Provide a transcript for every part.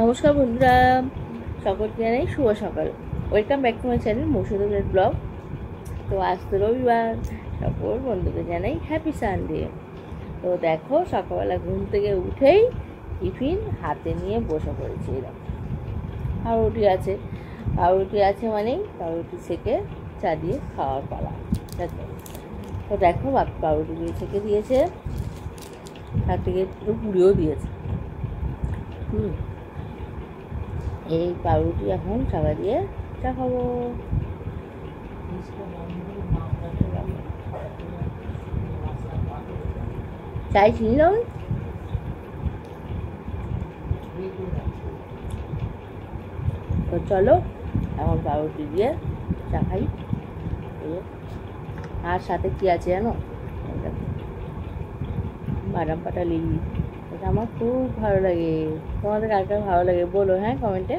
নমস্কার বন্ধুরা, সকলকে জানাই শুভ সকাল। Welcome back to my channel মৌসুমীর ব্লগ। তো আজ তো রবিবার, সকল বন্ধুকে জানাই হ্যাপি সানডে। তো দেখো, সকালবেলা ঘুম থেকে উঠেই টিফিন হাতে নিয়ে বসে পড়েছি। এরকম পাউরুটি আছে মানেই পাউরুটি সেকে চা দিয়ে খাওয়ার পালা। তো দেখো, পাউরুটি দিয়ে সেকে দিয়েছে, তার থেকে একটু পুড়িয়েও দিয়েছে। এই পাউরুটি এখন চাকা দিয়ে চা খাবো। চাই চিনি দাও। তো চলো এখন পাউরুটি দিয়ে চা খাই। আর সাথে কি আছে জানো? বাদাম পাটা লিলি, এটা আমার খুব ভালো লাগে। তোমাদের কার কার ভালো লাগে বলো, হ্যাঁ, কমেন্টে।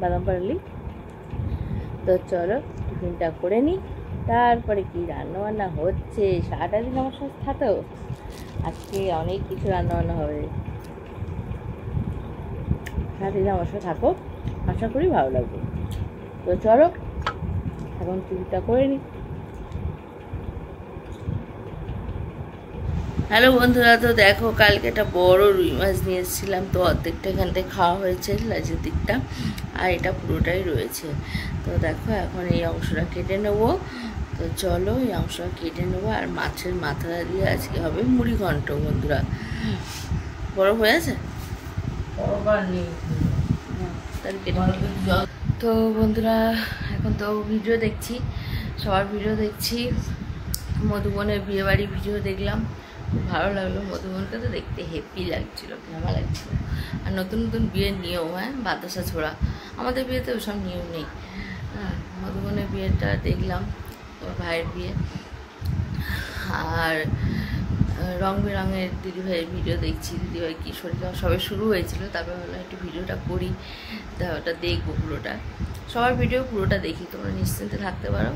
বাদাম পাটা লিলি। তো চলো টিফিনটা করে নিই, তারপরে কি রান্নাবান্না হচ্ছে। সারাটা দিন আমার সাথে থাকো, আজকে অনেক কিছু রান্নাবান্না হবে। সারাদিন আমার সাথে থাকো, আশা করি ভালো লাগবে। তো চলো এখন টিফিনটা করে নিই। হ্যালো বন্ধুরা, তো দেখো কালকে একটা বড় রুই মাছ নিয়ে এসেছিলাম। তো অর্ধেকটা এখান থেকে খাওয়া হয়েছে, লাজের দিকটা, আর এটা পুরোটাই রয়েছে। তো দেখো এখন এই অংশটা কেটে নেবো। তো চলো এই অংশটা কেটে নেবো। আর মাছের মাথাটা দিয়ে আজকে হবে মুড়ি ঘন্ট। বন্ধুরা বড় হয়ে আছে তো বন্ধুরা, এখন তো ভিডিও দেখছি, সবার ভিডিও দেখছি। মধুবনের বিয়েবাড়ি ভিডিও দেখলাম, ভালো লাগলো। মধুবনকে তো দেখতে হেপি লাগছিল, ঘামা লাগছিল। আর নতুন নতুন বিয়ের নিয়ম, হ্যাঁ, বাতাসা ছোড়া। আমাদের বিয়েতে ওসব নিয়ম নেই। হ্যাঁ, মধুবনের বিয়েটা দেখলাম, তোমার ভাইয়ের বিয়ে। আর রং বেরঙের দিদিভাইয়ের ভিডিও দেখছি। দিদিভাই কি শরীর সবে শুরু হয়েছিল, তারপরে ভাবলাম একটু ভিডিওটা করি, তা ওটা দেখবো পুরোটা। সবার ভিডিও পুরোটা দেখি, তোমরা নিশ্চিন্তে থাকতে পারো।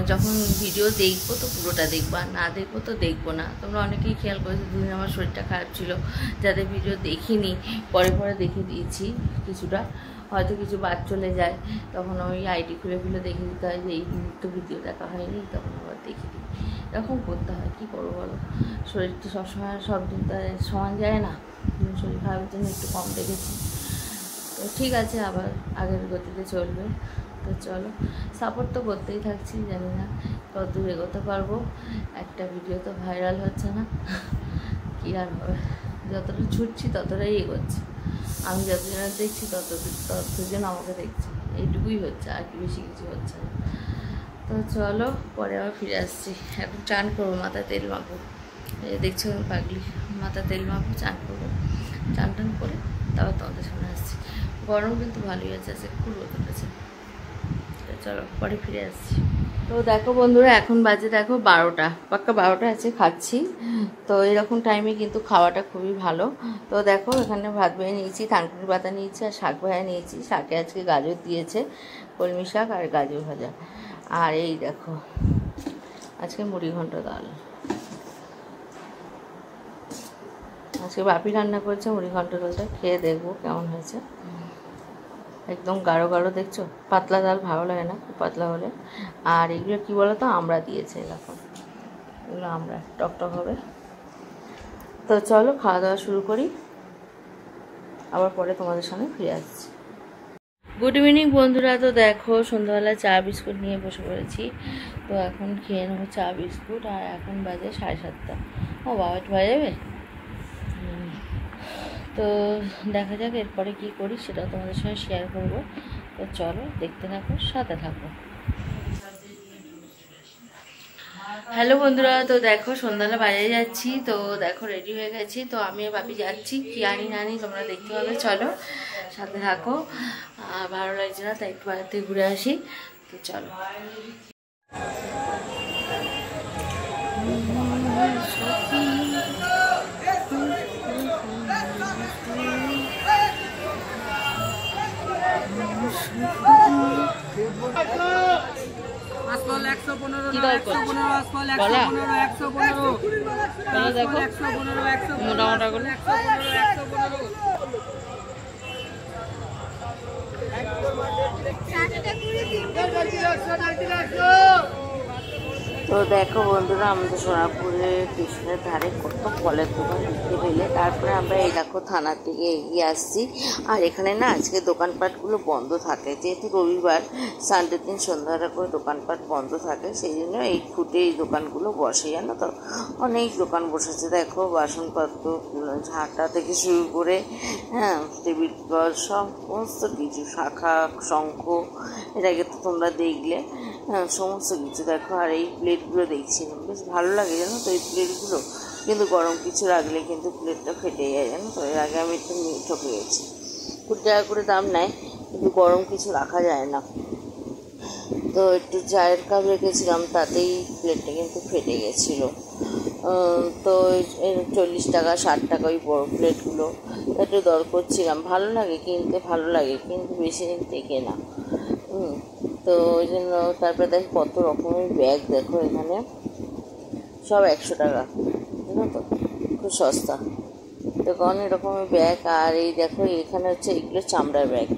যখন ভিডিও দেখবো তো পুরোটা দেখবো, আর না দেখবো তো দেখবো না। তোমরা অনেকেই খেয়াল করেছো, দুদিন আমার শরীরটা খারাপ ছিল, যাদের ভিডিও দেখিনি পরে পরে দেখে দিয়েছি কিছুটা। হয়তো কিছু বাদ চলে যায়, তখন ওই আইডি খুলে দেখে দিতে হয় যে এই তো ভিডিও দেখা হয়নি, তখন আবার দেখে দিই। এরকম করতে হয়, কী করবো বলো। শরীর তো সবসময় সব দিন তো সমান যায় না। শরীর খারাপের জন্য একটু কম দেখেছি। তো ঠিক আছে, আবার আগের গতিতে চলবে। তো চলো, সাপোর্ট তো করতেই থাকছি, জানি না কত দূর এগোতে পারবো। একটা ভিডিও তো ভাইরাল হচ্ছে না, কী আর হবে। যতটা ছুটছি ততটাই এগোচ্ছি। আমি যতজনের দেখছি ততজন আমাকে দেখছি, এইটুকুই হচ্ছে, আর কি বেশি কিছু হচ্ছে না। তো চলো পরে আবার ফিরে আসছি। এখন চান করবো, মাথায় তেল মাখবো। দেখছো আমি পাগলি, মাথা তেল মাখবো, চান করবো। চান টান করে তারপর তোমাদের সামনে আসছি। গরম কিন্তু ভালোই আছে, খুব রোদ উঠেছে। চলো পরে ফিরে আসছি। তো দেখো বন্ধুরা, এখন বাজে দেখো 12টা, পাক্কা 12টা আছে, খাচ্ছি। তো এরকম টাইমে কিন্তু খাওয়াটা খুবই ভালো। তো দেখো এখানে ভাত বেড়ে নিয়েছি, থানকুনি পাতা নিয়েছি, আর শাক ভাজা নিয়েছি। শাকে আজকে গাজর দিয়েছে, কলমি শাক আর গাজর ভাজা। আর এই দেখো আজকে মুড়ি ঘন্ট ডাল। আজকে বাপি রান্না করেছে মুড়ি ঘন্ট ডালটা, খেয়ে দেখবো কেমন হয়েছে। একদম গাঢ় গাঢ়, দেখছো, পাতলা ডাল ভালো লাগে না, খুব পাতলা হলে। আর এগুলো কী বলো তো, আমরা দিয়েছে এরকম, এগুলো আমরা টকটক হবে। তো চলো খাওয়া দাওয়া শুরু করি, আবার পরে তোমাদের সামনে ফিরে আসছি। গুড ইভিনিং বন্ধুরা। তো দেখো সন্ধ্যাবেলা চা বিস্কুট নিয়ে বসে পড়েছি। তো এখন খেয়ে নেবো চা বিস্কুট। আর এখন বাজে 7:30। ও বাবা, একটু বাজে যাবে। তো দেখা যাক এরপরে কী করি, সেটাও তোমাদের সঙ্গে শেয়ার করবো। তো চলো দেখতে থাকো, সাথে থাকো। হ্যালো বন্ধুরা, তো দেখো সন্ধ্যাবেলা বাজারে যাচ্ছি। তো দেখো রেডি হয়ে গেছি। তো আমি আর বাপি যাচ্ছি, কি আনি না আনি তোমরা দেখতে পাবে, চলো সাথে থাকো। ভালো লাগছে না, তাই একটু বাজার থেকে ঘুরে আসি। তো চলো। মোটা মোটা করে তো দেখো বন্ধুরা, আমাদের সোনারপুরে স্টেশনের ধারে কত ফলের দোকান দেখতে পেলে। তারপরে আমরা এই দেখো থানার দিকে এগিয়ে আসছি। আর এখানে না আজকে দোকানপাটগুলো বন্ধ থাকে, যেহেতু রবিবার সানডের দিন সন্ধ্যাটা করে দোকানপাট বন্ধ থাকে, সেই জন্য এই ফুটে এই দোকানগুলো বসে, জানো তো। অনেক দোকান বসেছে দেখো, বাসনপত্র, ঝাঁটা থেকে শুরু করে হ্যাঁ টেবিল ক্লথ সমস্ত কিছু, শাখা শঙ্খ, এটাকে তো তোমরা দেখলে। হ্যাঁ সমস্ত কিছু দেখো। আর এই প্লেটগুলো দেখছিলাম, বেশ ভালো লাগে জানো তো এই প্লেটগুলো, কিন্তু গরম কিছু রাখলে কিন্তু প্লেটটা ফেটে যায় জানো তো। এর আগে আমি একটু ঠকে গেছি। 20 টাকা করে দাম নেয়, কিন্তু গরম কিছু রাখা যায় না। তো একটু চায়ের কাপ রেখেছিলাম, তাতেই প্লেটটা কিন্তু ফেটে গেছিলো। তো 40 টাকা 60 টাকা ওই বড়ো প্লেটগুলো একটু দর করছিলাম। ভালো লাগে কিনতে, ভালো লাগে, কিন্তু বেশি দিন টেকে না। তো ওই জন্য তারপরে দেখো কত রকমের ব্যাগ, দেখো এখানে সব 100 টাকা, জানো তো, খুব সস্তা। তো অনেক রকমের ব্যাগ। আর এই দেখো এখানে হচ্ছে এগুলো চামড়ার ব্যাগ,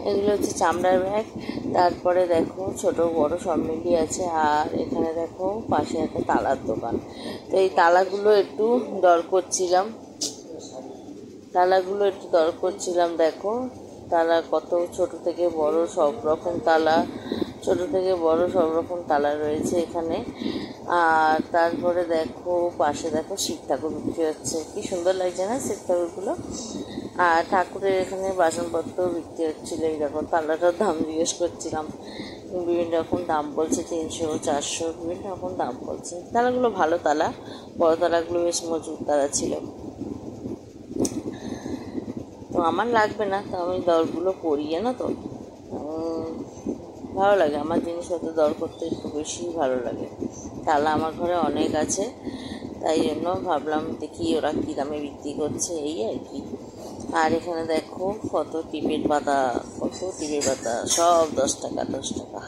এগুলো হচ্ছে চামড়ার ব্যাগ। তারপরে দেখো ছোট বড় সব মিলিয়ে আছে। আর এখানে দেখো পাশে একটা তালার দোকান। তো এই তালাগুলো একটু দর করছিলাম, দেখো তালা কত ছোট থেকে বড় সব রকম তালা, ছোট থেকে বড় সব রকম তালা রয়েছে এখানে। আর তারপরে দেখো পাশে দেখো শিব ঠাকুর বিক্রি হচ্ছে, কি সুন্দর লাগছে না শিব ঠাকুরগুলো। আর ঠাকুরের এখানে বাসনপত্র বিক্রি হচ্ছিলো। এই দেখো তালাটার দাম জিজ্ঞেস করছিলাম, বিভিন্ন রকম দাম বলছে, 300 400 বিভিন্ন রকম দাম বলছে। তালাগুলো ভালো তালা, বড় তালাগুলো বেশ মজবুত তালা ছিল। তো আমার লাগবে না, তো আমি দরগুলো করি জানো তো। ভালো লাগে আমার জিনিসপত্র দর করতে, একটু বেশি ভালো লাগে। তালা আমার ঘরে অনেক আছে, তাই জন্য ভাবলাম দেখি ওরা কী দামে বিক্রি করছে, এই আর কি। আর এখানে দেখো কত টিপের পাতা, সব 10 টাকা 10 টাকা,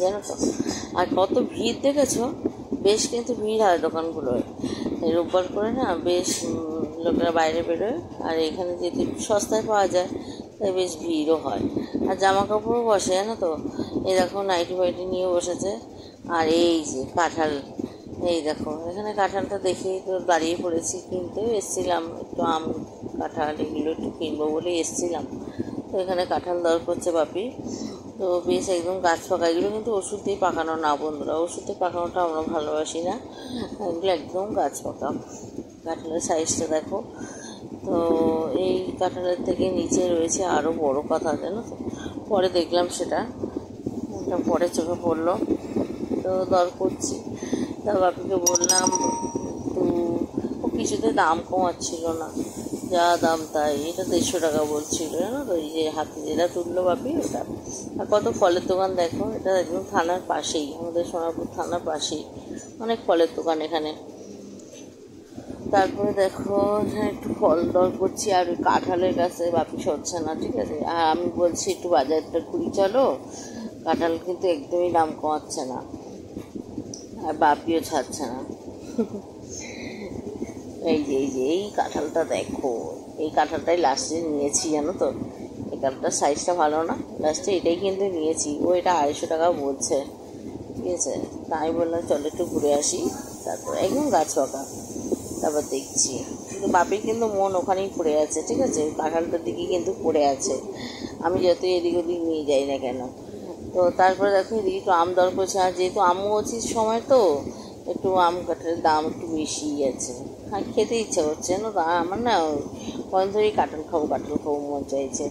জানো তো। আর কত ভিড় দেখেছো, বেশ কিন্তু ভিড় হয় দোকানগুলোয় রোববার করে না, বেশ লোকেরা বাইরে বেরোয়। আর এখানে যেহেতু সস্তায় পাওয়া যায়, তাই বেশ ভিড়ও হয়। আর জামা কাপড়ও বসে জানো তো, এই দেখো নাইটি ফাইটি নিয়ে বসেছে। আর এই যে কাঁঠাল, এই দেখো এখানে কাঁঠালটা দেখেই তো দাঁড়িয়ে পড়েছি, কিনতেও এসেছিলাম, একটু আম কাঁঠাল এগুলো একটু কিনবো বলে এসেছিলাম। তো এখানে কাঁঠাল দর করছে বাপি। তো বেশ একদম গাছ পাকা, এগুলো কিন্তু ওষুধ দিয়ে পাকানো না বন্ধুরা, ওষুধ দিয়ে পাকানোটা আমরা ভালোবাসি না, এগুলো একদম গাছ পাকা। কাঁঠালের সাইজটা দেখো। তো এই কাঁঠালের থেকে নিচে রয়েছে আরও বড় কাঁঠাল, জানো তো, পরে দেখলাম সেটা, পরে চোখে পড়লো। তো দর করছি, তা বাপিকে বললাম, তো ও কিছুতে দাম কমাচ্ছিল না, যা দাম তাই। এটা 150 টাকা বলছিল জানো তো, এই যে হাতে যেটা তুললো বাপি ওটা। আর কত ফলের দোকান দেখো, এটা একদম থানার পাশেই, আমাদের সোনারপুর থানার পাশেই অনেক ফলের দোকান এখানে। তারপরে দেখো এখানে একটু ফল দর করছি। আর ওই কাঁঠালের কাছে বাপি সরছে না, ঠিক আছে। আর আমি বলছি একটু বাজারটা ঘুরি চলো, কাঁঠাল কিন্তু একদমই দাম কমাচ্ছে না, আর বাপিও ছাড়ছে না। এই কাঁঠালটা দেখো, এই কাঁঠালটাই লাস্টে নিয়েছি জানো তো। এই কাঁঠালটার সাইজটা ভালো না, লাস্টে এটাই কিন্তু নিয়েছি। ও এটা 250 টাকা বলছে, ঠিক আছে। তাই বললাম চলো একটু ঘুরে আসি, তারপর একদম গাছ পাকা, তারপর দেখছি। কিন্তু বাপির কিন্তু মন ওখানেই পড়ে আছে, ঠিক আছে, কাঁঠালটার দিকে কিন্তু পড়ে আছে, আমি যতই এদিক ওদিক নিয়ে যাই না কেন। তো তারপরে দেখো এদিকে একটু আম দর করছে। আর যেহেতু আমও অচির সময়, তো একটু আম কাঁঠালের দাম একটু বেশিই আছে। আর খেতে ইচ্ছা করছে জানো তো, আমার না কদিন ধরেই কাঁঠাল খাবো মন চাইছে।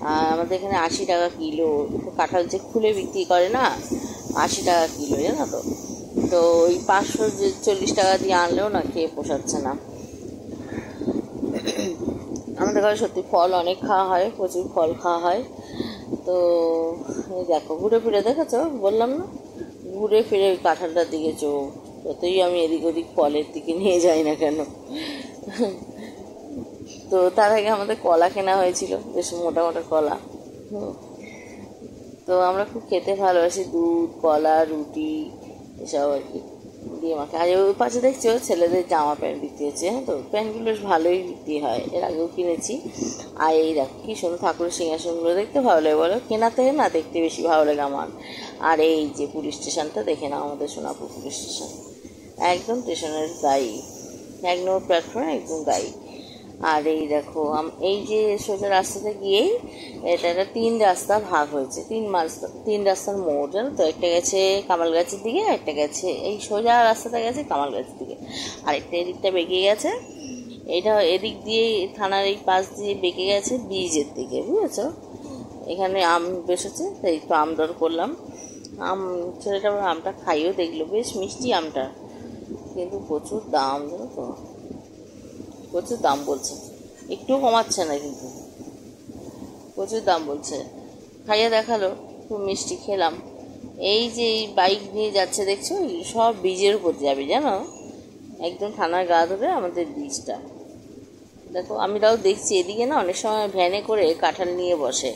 আর আমাদের এখানে 80 টাকা কিলো কাঁঠাল, যে খুলে বিক্রি করে না, 80 টাকা কিলো জানো তো। তো ওই 540 টাকা দিয়ে আনলেও না খেয়ে পোষাচ্ছে না। আমাদের ঘরে সত্যি ফল অনেক খাওয়া হয়, প্রচুর ফল খাওয়া হয়। তো দেখো ঘুরে ফিরে দেখেছো, বললাম না, ঘুরে ফিরে ওই কাঁঠালটার দিকে চোখ, যতই আমি এদিক ওদিক ফলের দিকে নিয়ে যাই না কেন। তো তার আগে আমাদের কলা কেনা হয়েছিল, বেশ মোটা মোটা কলা। তো আমরা খুব খেতে ভালোবাসি, দুধ কলা রুটি এসব আর কি দিয়ে আমাকে। আর ওই পাশে দেখছো ছেলেদের জামা প্যান্ট বিক্রি হচ্ছে, হ্যাঁ, তো প্যান্টগুলো বেশ ভালোই বিক্রি হয়, এর আগেও কিনেছি। আর এই দেখো কি সুন্দর ঠাকুরের সিংহাসনগুলো, দেখতে ভালো লাগে বলো, কেনা থেকে না দেখতে বেশি ভালো লাগে আমার। আর এই যে পুলিশ স্টেশনটা দেখে নাও, আমাদের সোনাপুর পুলিশ স্টেশন একদম স্টেশনের গায়ে, 1 নম্বর প্ল্যাটফর্মে একদম গায়ে। আর এই দেখো এই যে সোজা রাস্তাতে গিয়েই এটা 3 রাস্তা ভাগ হয়েছে, 3 রাস্তার মোড়, জানো তো, একটা গেছে কামালগাছির দিকে, একটা গেছে এই সোজা রাস্তাটা গেছে কামালগাছির দিকে, আরেকটা এদিকটা বেঁকে গেছে, এটা এদিক দিয়ে থানার এই পাশ দিয়ে বেঁকে গেছে ব্রিজের দিকে, বুঝেছ। এখানে আম বেসেছে, তাই একটু আম দর করলাম। ছেলেটা আমটা খাইও দেখলো, বেশ মিষ্টি আমটা, কিন্তু প্রচুর দাম, জানো তো, প্রচুর দাম বলছে, একটুও কমাচ্ছে না, কিন্তু প্রচুর দাম বলছে। খাইয়ে দেখালো, খুব মিষ্টি খেলাম। এই যে এই বাইক নিয়ে যাচ্ছে দেখছো, সব ব্রিজের উপর যাবে, জানো, একদম থানার গা ধরে আমাদের ব্রিজটা। দেখো আমি তাও দেখছি এদিকে না অনেক সময় ভ্যানে করে কাঁঠাল নিয়ে বসে,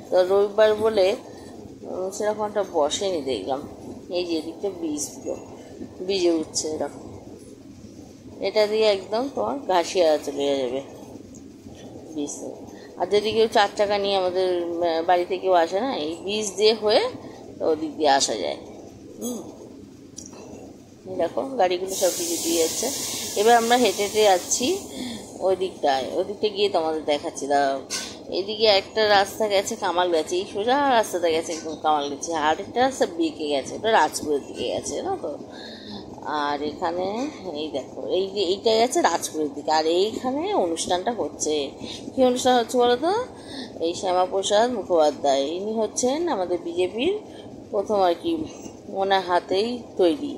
তো রবিবার বলে সেরকমটা বসেনি দেখলাম। এই যে এদিকটা ব্রিজে উঠছে, এরকম এটা দিয়ে একদম তোমার ঘাসিয়া চলে যাবে ব্রিজ। আর যদি কেউ 4 চাকা নিয়ে আমাদের বাড়িতে কেউ আসে না, এই ব্রিজ দিয়ে হয়ে তো ওদিক দিয়ে আসা যায়। দেখো গাড়িগুলো সব কিছু দিয়ে যাচ্ছে। এবার আমরা হেঁটে হেঁটে যাচ্ছি ওই দিকটায়, ওদিকটা গিয়ে তোমাদের দেখাচ্ছি। দাঁড়াও, এদিকে একটা রাস্তা গেছে কামালগাছি, এই সোজা রাস্তাটা গেছে একদম কামালগাছি, আর একটা রাস্তা বেঁকে গেছে, ওটা রাজপুরের দিকে গেছে না তো। আর এখানে এই দেখো এই যে এইটা গেছে রাজপুরের দিকে, আর এইখানে অনুষ্ঠানটা হচ্ছে। কী অনুষ্ঠান হচ্ছে বলো তো? এই শ্যামাপ্রসাদ মুখোপাধ্যায়, ইনি হচ্ছেন আমাদের বিজেপির প্রথম আর কি, ওনার হাতেই তৈরি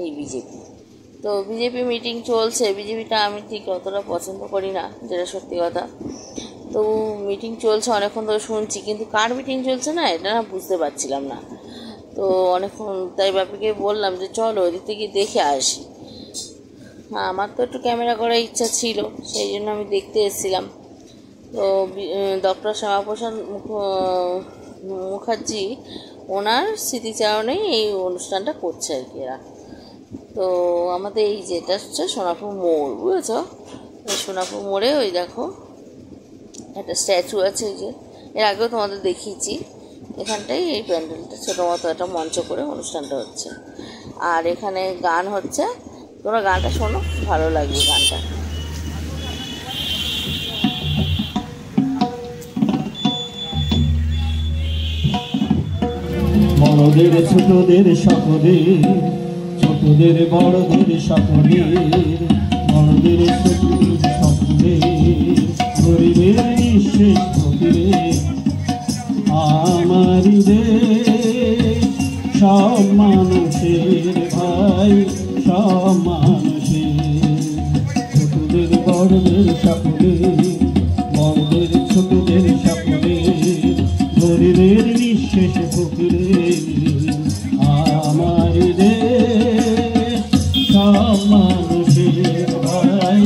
এই বিজেপি। তো বিজেপি মিটিং চলছে, বিজেপিটা আমি ঠিক অতটা পছন্দ করি না, যেটা সত্যি কথা। তো মিটিং চলছে অনেকক্ষণ ধরে শুনছি, কিন্তু কার মিটিং চলছে না এটা না বুঝতে পারছিলাম না। তো অনেকক্ষণ তাই বাপিকে বললাম যে চলো ওদিক থেকে দেখে আসি। হ্যাঁ, আমার তো একটু ক্যামেরা করার ইচ্ছা ছিল, সেই জন্য আমি দেখতে এসেছিলাম। তো ডক্টর শ্যামাপ্রসাদ মুখার্জি ওনার স্মৃতিচারণেই এই অনুষ্ঠানটা করছে আর কি এরা। তো আমাদের এই যেটা হচ্ছে সোনাপুর মোড়, বুঝেছ, এই সোনাপুর মোড়ে ওই দেখো একটা স্ট্যাচু আছে, এই যে এর আগেও তোমাদের দেখিয়েছি। এখানটাই এই প্যান্ডেলটা ছোটো মতো একটা মঞ্চ করে অনুষ্ঠানটা হচ্ছে, আর এখানে গান হচ্ছে। তোমরা গানটা শোনো, ভালো লাগবে গানটা। বড়দের ছোটদের সকলের, ছোটদের বড়দের সকলের, বড়দের ছোটদের সকলের, গরিবের নিঃশেষ ফকিরের আমারি দেশ, সব মানুষের ভাই, সব মানুষের, ছোটদের বড়দের সকলের, বড়দের ছোটদের সকলের, গরিবের নিঃশেষ ফকিরের আমারি দেশ, সব মানুষের ভাই,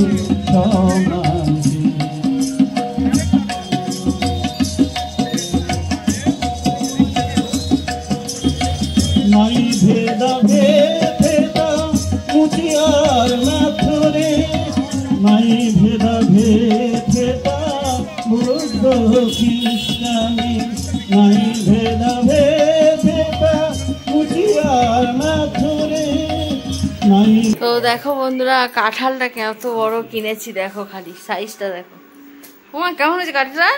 সব মানুষের। নাই ভেদা ভেদা মুচিয়ার মাথরে, নাই ভেদা ভেদা বুদ্ধ খ্রিস্টানে, নাই ভেদা ভেদা মুচিয়ার মাথরে, নাই। তো দেখো বন্ধুরা, কাঁঠালটা কত বড় কিনেছি, দেখো খালি সাইজটা দেখো। ওমা কেমন হয়েছে কাঁঠালটা?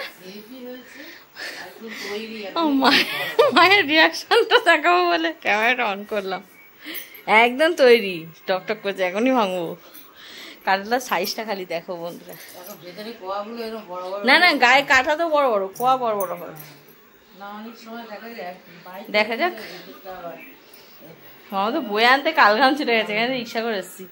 মায়ের রিয়াকশনটা দেখাবো বলে ক্যামেরাটা অন করলাম, একদম তৈরি, টকটক করছে, এখনই ভাঙবো। কাঁঠালটার সাইজটা খালি দেখো বন্ধুরা। না না, গায়ে কাঁঠা তো বড় বড়, কোয়া বড় বড় হয়, দেখা যাক। আমার তো বয়ে আনতে কালঘাম ছুটে গেছে, এখানে রিক্সা করে এসছি।